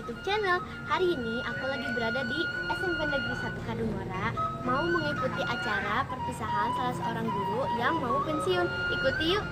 YouTube channel. Hari ini aku lagi berada di SMP Negeri 1 Kadungora, mau mengikuti acara perpisahan salah seorang guru yang mau pensiun. Ikuti yuk.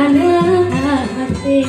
suasana hati.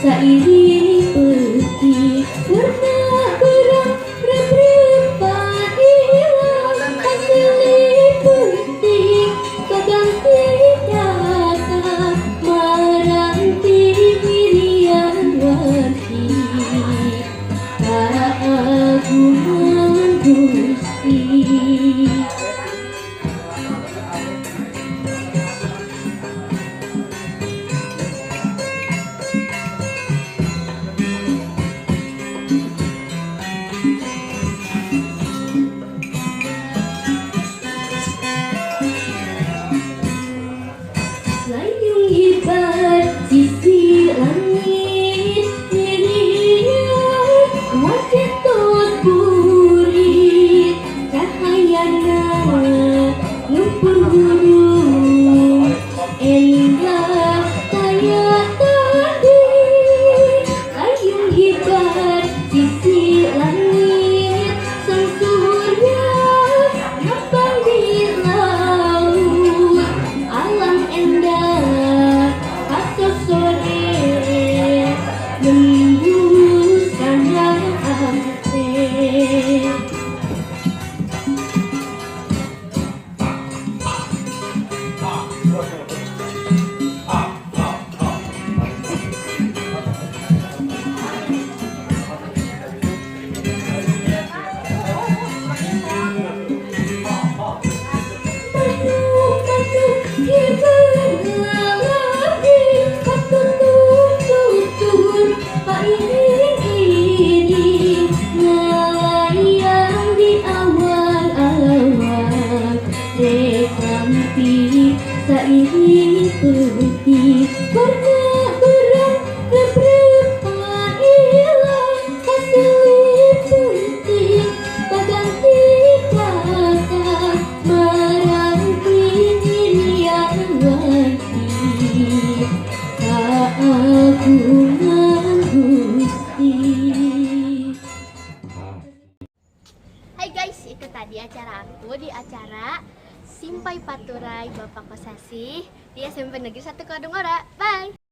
Seiring peti warna berang rep-repan hilang hasilnya penting keganti data meranti dirian wanti keagungan Gusti. Layung hebat sisi langit nyerian wajah tot burit cahayana ngumpul guru endah kaya tadi. Layung hebat sisi langit sang surya ngambang di laut alam endah pasok sore menembuskan hati. Seiring peti warna berang rep-repan hilang hasilnya penting keganti kata meranti dirian wanti keagungan Gusti. Hai guys, itu tadi acara aku di acara Simpai Paturai Bapak Kosasih di SMP Negeri 1 Kadungora. Bye!